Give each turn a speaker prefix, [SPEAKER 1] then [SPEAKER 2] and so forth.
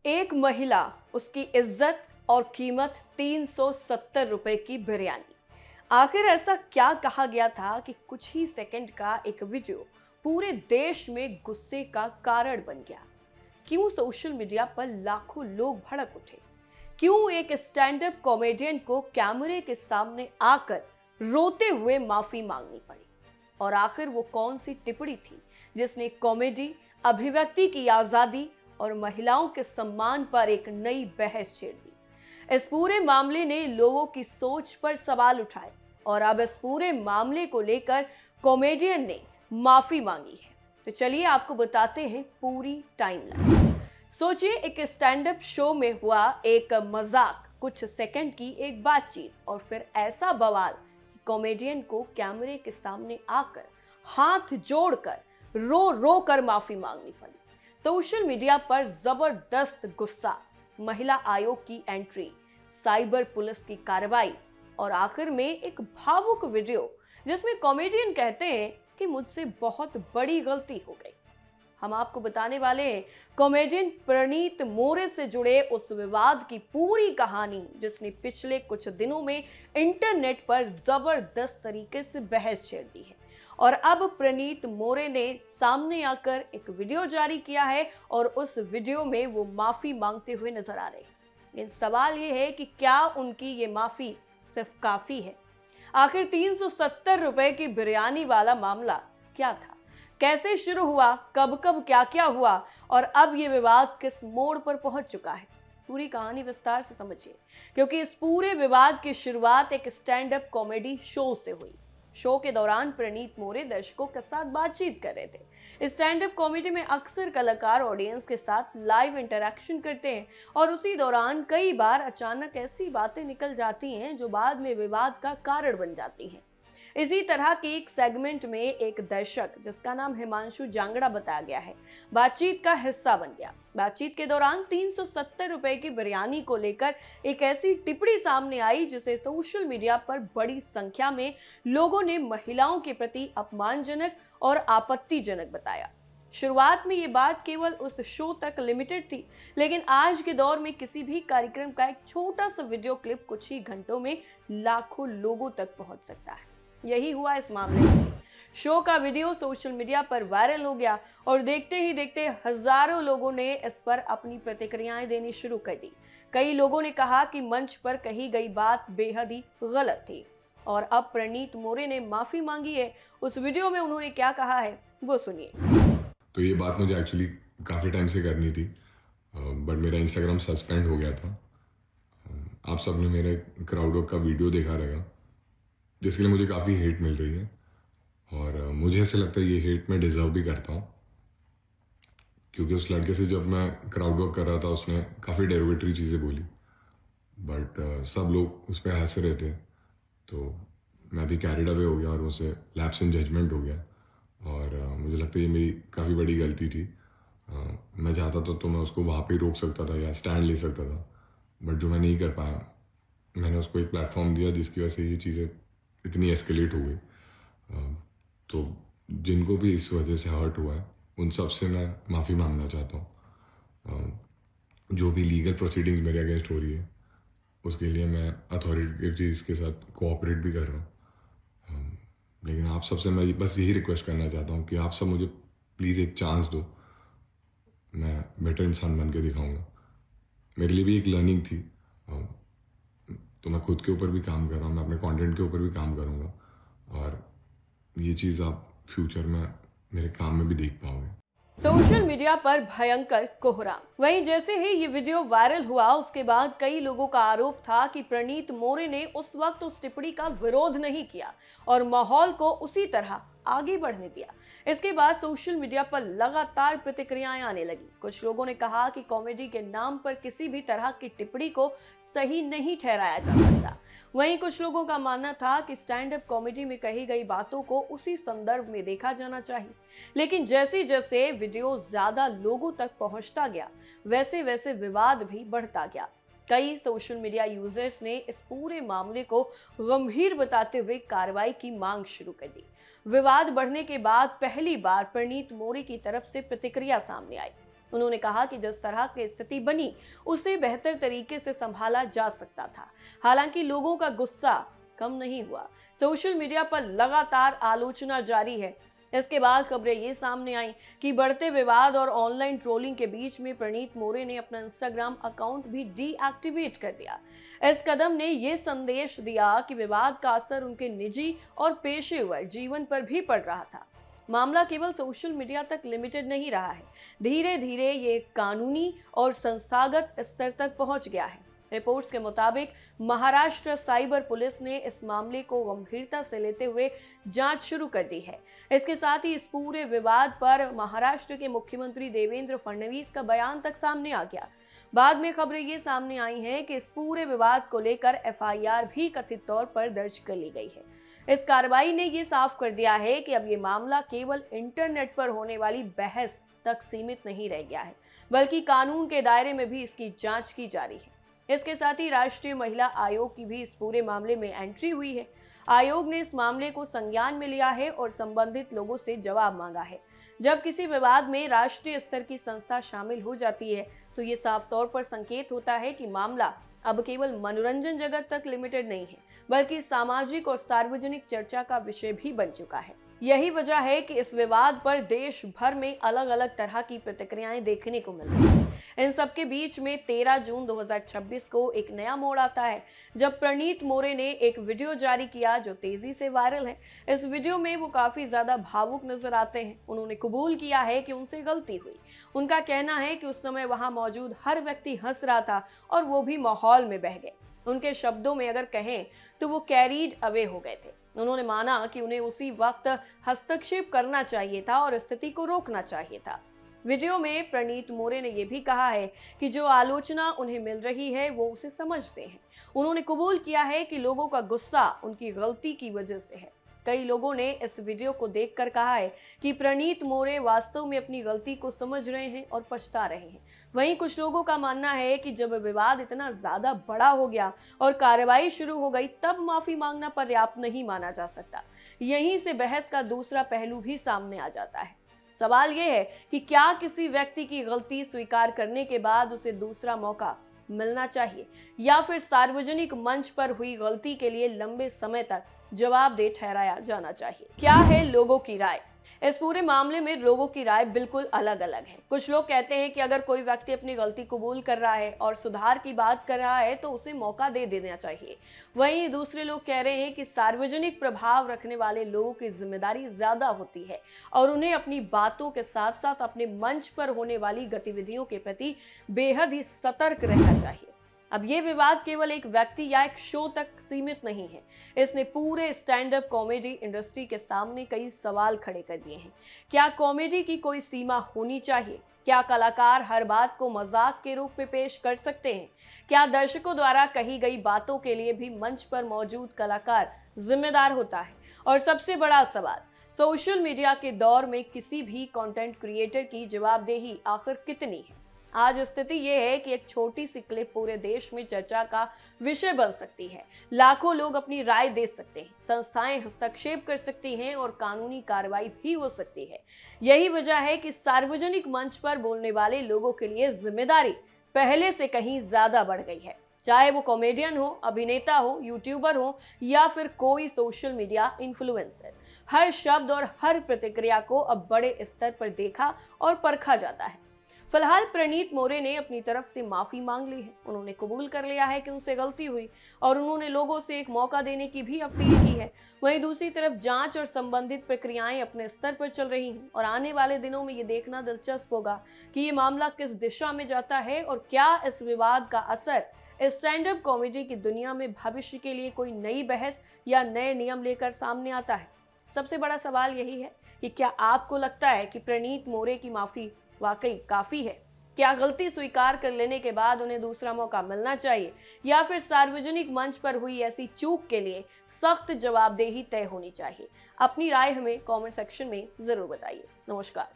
[SPEAKER 1] एक महिला, उसकी इज्जत और कीमत 370 रुपए की बिरयानी। आखिर ऐसा क्या कहा गया था कि कुछ ही सेकंड का एक वीडियो पूरे देश में गुस्से का कारण बन गया? क्यों सोशल मीडिया पर लाखों लोग भड़क उठे? क्यों एक स्टैंड अप कॉमेडियन को कैमरे के सामने आकर रोते हुए माफी मांगनी पड़ी? और आखिर वो कौन सी टिप्पणी थी जिसने कॉमेडी, अभिव्यक्ति की आजादी और महिलाओं के सम्मान पर एक नई बहस छेड़ दी? इस पूरे मामले ने लोगों की सोच पर सवाल उठाए और अब इस पूरे मामले को लेकर कॉमेडियन ने माफी मांगी है। तो चलिए आपको बताते हैं पूरी टाइमलाइन। सोचिए, एक स्टैंड अप शो में हुआ एक मजाक, कुछ सेकंड की एक बातचीत और फिर ऐसा बवाल कि कॉमेडियन को कैमरे के सामने आकर हाथ जोड़कर रो रो कर माफी मांगनी पड़ी। सोशल मीडिया पर जबरदस्त गुस्सा, महिला आयोग की एंट्री, साइबर पुलिस की कार्रवाई और आखिर में एक भावुक वीडियो जिसमें कॉमेडियन कहते हैं कि मुझसे बहुत बड़ी गलती हो गई। हम आपको बताने वाले हैं कॉमेडियन प्रणीत मोरे से जुड़े उस विवाद की पूरी कहानी जिसने पिछले कुछ दिनों में इंटरनेट पर जबरदस्त तरीके से बहस छेड़ दी है। और अब प्रणीत मोरे ने सामने आकर एक वीडियो जारी किया है और उस वीडियो में वो माफी मांगते हुए नजर आ रहे हैं। लेकिन सवाल ये है कि क्या उनकी ये माफी सिर्फ काफी है? आखिर 370 रुपए की बिरयानी वाला मामला क्या था? कैसे शुरू हुआ? कब कब क्या क्या हुआ? और अब ये विवाद किस मोड़ पर पहुंच चुका है? पूरी कहानी विस्तार से समझिए, क्योंकि इस पूरे विवाद की शुरुआत एक स्टैंड अप कॉमेडी शो से हुई। शो के दौरान प्रणीत मोरे दर्शकों के साथ बातचीत कर रहे थे। स्टैंड अप कॉमेडी में अक्सर कलाकार ऑडियंस के साथ लाइव इंटरैक्शन करते हैं और उसी दौरान कई बार अचानक ऐसी बातें निकल जाती हैं जो बाद में विवाद का कारण बन जाती हैं। इसी तरह के एक सेगमेंट में एक दर्शक, जिसका नाम हिमांशु जांगड़ा बताया गया है, बातचीत का हिस्सा बन गया। बातचीत के दौरान 370 रुपए की बिरयानी को लेकर एक ऐसी टिप्पणी सामने आई जिसे सोशल मीडिया पर बड़ी संख्या में लोगों ने महिलाओं के प्रति अपमानजनक और आपत्तिजनक बताया। शुरुआत में ये बात केवल उस शो तक लिमिटेड थी, लेकिन आज के दौर में किसी भी कार्यक्रम का एक छोटा सा वीडियो क्लिप कुछ ही घंटों में लाखों लोगों तक पहुंच सकता है। यही हुआ इस मामले में। शो का वीडियो सोशल मीडिया पर वायरल हो गया और देखते ही देखते हजारों लोगों ने इस पर अपनी प्रतिक्रियाएं देनी शुरू कर दी। कई लोगों ने कहा कि मंच पर कही गई बात बेहद ही गलत थी। और अब प्रणीत मोरे ने माफी मांगी है। उस वीडियो में उन्होंने क्या कहा है वो सुनिए।
[SPEAKER 2] तो ये बात मुझे एक्चुअली काफ़ी टाइम से करनी थी, बट मेरा इंस्टाग्राम सस्पेंड हो गया था। आप सबने मेरे क्राउड वर्क का वीडियो देखा रहेगा, जिसके लिए मुझे काफ़ी हेट मिल रही है और मुझे ऐसा लगता है ये हेट मैं डिज़र्व भी करता हूँ, क्योंकि उस लड़के से जब मैं क्राउड वर्क कर रहा था उसने काफ़ी डेरिवेटरी चीज़ें बोली, बट सब लोग उस पर हंस रहे थे, तो मैं भी कैरिड अवे हो गया और उसे लैप्स इन जजमेंट हो गया। और मुझे लगता है ये मेरी काफ़ी बड़ी गलती थी। मैं चाहता था तो मैं उसको वहाँ पे ही रोक सकता था या स्टैंड ले सकता था, बट जो मैं नहीं कर पाया, मैंने उसको एक प्लेटफॉर्म दिया जिसकी वजह से ये चीज़ें इतनी एस्केलेट हो गई। तो जिनको भी इस वजह से हर्ट हुआ है उन सब से मैं माफ़ी मांगना चाहता हूँ। जो भी लीगल प्रोसीडिंग्स मेरे अगेंस्ट हो रही है उसके लिए मैं अथॉरिटीज़ के साथ कोऑपरेट भी कर रहा हूँ। लेकिन आप सबसे मैं बस यही रिक्वेस्ट करना चाहता हूँ कि आप सब मुझे प्लीज़ एक चांस दो, मैं बेटर इंसान बन के दिखाऊँगा। मेरे लिए भी एक लर्निंग थी, तो मैं खुद के ऊपर भी काम कर रहा हूँ, मैं अपने कंटेंट के ऊपर भी काम करूँगा और ये चीज़ आप फ्यूचर में मेरे काम में भी देख पाओगे।
[SPEAKER 1] सोशल मीडिया पर भयंकर कोहराम। वहीं जैसे ही ये वीडियो वायरल हुआ उसके बाद कई लोगों का आरोप था कि प्रणीत मोरे ने उस वक्त उस टिप्पणी का विरोध नहीं किया और माहौल को उसी तरह आगे बढ़ने दिया। इसके बाद सोशल मीडिया पर लगातार प्रतिक्रियाएं आने लगी। कुछ लोगों ने कहा कि कॉमेडी के नाम पर किसी भी तरह की टिप्पणी को सही नहीं ठहराया जा सकता। वहीं कुछ लोगों का मानना था कि स्टैंड अप कॉमेडी में कही गई बातों को उसी संदर्भ में देखा जाना चाहिए। लेकिन जैसे जैसे वीडियो ज्यादा लोगों तक पहुंचता गया, वैसे वैसे विवाद भी बढ़ता गया। कई सोशल मीडिया यूजर्स ने इस पूरे मामले को गंभीर बताते हुए कार्रवाई की मांग शुरू कर दी। विवाद बढ़ने के बाद पहली बार प्रणीत मोरे की तरफ से प्रतिक्रिया सामने आई। उन्होंने कहा कि जिस तरह की स्थिति बनी उसे बेहतर तरीके से संभाला जा सकता था। हालांकि लोगों का गुस्सा कम नहीं हुआ। सोशल मीडिया पर लगातार आलोचना जारी है। इसके बाद खबरें ये सामने आई कि बढ़ते विवाद और ऑनलाइन ट्रोलिंग के बीच में प्रणीत मोरे ने अपना इंस्टाग्राम अकाउंट भी डीएक्टिवेट कर दिया। इस कदम ने ये संदेश दिया कि विवाद का असर उनके निजी और पेशेवर जीवन पर भी पड़ रहा था। मामला केवल सोशल मीडिया तक लिमिटेड नहीं रहा है, धीरे धीरे ये कानूनी और संस्थागत स्तर तक पहुंच गया है। रिपोर्ट्स के मुताबिक महाराष्ट्र साइबर पुलिस ने इस मामले को गंभीरता से लेते हुए जांच शुरू कर दी है। इसके साथ ही इस पूरे विवाद पर महाराष्ट्र के मुख्यमंत्री देवेंद्र फडणवीस का बयान तक सामने आ गया। बाद में खबरें ये सामने आई हैं कि इस पूरे विवाद को लेकर एफआईआर भी कथित तौर पर दर्ज कर ली गई है। इस कार्रवाई ने ये साफ कर दिया है कि अब ये मामला केवल इंटरनेट पर होने वाली बहस तक सीमित नहीं रह गया है, बल्कि कानून के दायरे में भी इसकी जांच की जा रही है। इसके साथ ही राष्ट्रीय महिला आयोग की भी इस पूरे मामले में एंट्री हुई है। आयोग ने इस मामले को संज्ञान में लिया है और संबंधित लोगों से जवाब मांगा है। जब किसी विवाद में राष्ट्रीय स्तर की संस्था शामिल हो जाती है तो ये साफ तौर पर संकेत होता है कि मामला अब केवल मनोरंजन जगत तक लिमिटेड नहीं है, बल्कि सामाजिक और सार्वजनिक चर्चा का विषय भी बन चुका है। यही वजह है कि इस विवाद पर देश भर में अलग अलग तरह की प्रतिक्रियाएं देखने को मिल रही हैं। इन सबके बीच में 13 जून 2026 को एक नया मोड़ आता है, जब प्रणीत मोरे ने एक वीडियो जारी किया जो तेजी से वायरल है। इस वीडियो में वो काफी ज्यादा भावुक नजर आते हैं। उन्होंने कबूल किया है कि उनसे गलती हुई। उनका कहना है कि उस समय वहां मौजूद हर व्यक्ति हंस रहा था और वो भी माहौल में बह गए। उनके शब्दों में अगर कहें तो वो कैरीड अवे हो गए थे। उन्होंने माना कि उन्हें उसी वक्त हस्तक्षेप करना चाहिए था और स्थिति को रोकना चाहिए था। वीडियो में प्रणीत मोरे ने यह भी कहा है कि जो आलोचना उन्हें मिल रही है वो उसे समझते हैं। उन्होंने कबूल किया है कि लोगों का गुस्सा उनकी गलती की वजह से है। कई लोगों ने इस वीडियो को देखकर कहा है कि प्रणीत मोरे वास्तव में अपनी गलती को समझ रहे हैं और पछता रहे हैं। वहीं कुछ लोगों का मानना है कि जब विवाद इतना ज्यादा बड़ा हो गया और कार्रवाई शुरू हो गई, तब माफी मांगना पर्याप्त नहीं माना जा सकता। यहीं से बहस का दूसरा पहलू भी सामने आ जाता है। सवाल यह है कि क्या किसी व्यक्ति की गलती स्वीकार करने के बाद उसे दूसरा मौका मिलना चाहिए, या फिर सार्वजनिक मंच पर हुई गलती के लिए लंबे समय तक जवाबदेह ठहराया जाना चाहिए। क्या है लोगों की राय? इस पूरे मामले में लोगों की राय बिल्कुल अलग अलग है। कुछ लोग कहते हैं कि अगर कोई व्यक्ति अपनी गलती कबूल कर रहा है और सुधार की बात कर रहा है तो उसे मौका दे देना चाहिए। वहीं दूसरे लोग कह रहे हैं कि सार्वजनिक प्रभाव रखने वाले लोगों की जिम्मेदारी ज्यादा होती है और उन्हें अपनी बातों के साथ साथ अपने मंच पर होने वाली गतिविधियों के प्रति बेहद ही सतर्क रहना चाहिए। अब ये विवाद केवल एक व्यक्ति या एक शो तक सीमित नहीं है। इसने पूरे स्टैंड अप कॉमेडी इंडस्ट्री के सामने कई सवाल खड़े कर दिए हैं। क्या कॉमेडी की कोई सीमा होनी चाहिए? क्या कलाकार हर बात को मजाक के रूप में पेश कर सकते हैं? क्या दर्शकों द्वारा कही गई बातों के लिए भी मंच पर मौजूद कलाकार जिम्मेदार होता है? और सबसे बड़ा सवाल, सोशल मीडिया के दौर में किसी भी कंटेंट क्रिएटर की जवाबदेही आखिर कितनी है? आज स्थिति यह है कि एक छोटी सी क्लिप पूरे देश में चर्चा का विषय बन सकती है। लाखों लोग अपनी राय दे सकते हैं, संस्थाएं हस्तक्षेप कर सकती हैं और कानूनी कार्रवाई भी हो सकती है। यही वजह है कि सार्वजनिक मंच पर बोलने वाले लोगों के लिए जिम्मेदारी पहले से कहीं ज्यादा बढ़ गई है। चाहे वो कॉमेडियन हो, अभिनेता हो, यूट्यूबर हो या फिर कोई सोशल मीडिया इन्फ्लुएंसर, हर शब्द और हर प्रतिक्रिया को अब बड़े स्तर पर देखा और परखा जाता है। फिलहाल प्रणीत मोरे ने अपनी तरफ से माफी मांग ली है। उन्होंने कबूल कर लिया है कि उनसे गलती हुई और उन्होंने लोगों से एक मौका देने की भी अपील की है। वहीं दूसरी तरफ जांच और संबंधित प्रक्रियाएं अपने स्तर पर चल रही हैं और आने वाले दिनों में ये देखना दिलचस्प होगा कि ये मामला किस दिशा में जाता है और क्या इस विवाद का असर स्टैंड अप कॉमेडी की दुनिया में भविष्य के लिए कोई नई बहस या नए नियम लेकर सामने आता है। सबसे बड़ा सवाल यही है कि क्या आपको लगता है कि प्रणीत मोरे की माफी वाकई काफी है? क्या गलती स्वीकार कर लेने के बाद उन्हें दूसरा मौका मिलना चाहिए, या फिर सार्वजनिक मंच पर हुई ऐसी चूक के लिए सख्त जवाबदेही तय होनी चाहिए? अपनी राय हमें कमेंट सेक्शन में जरूर बताइए। नमस्कार।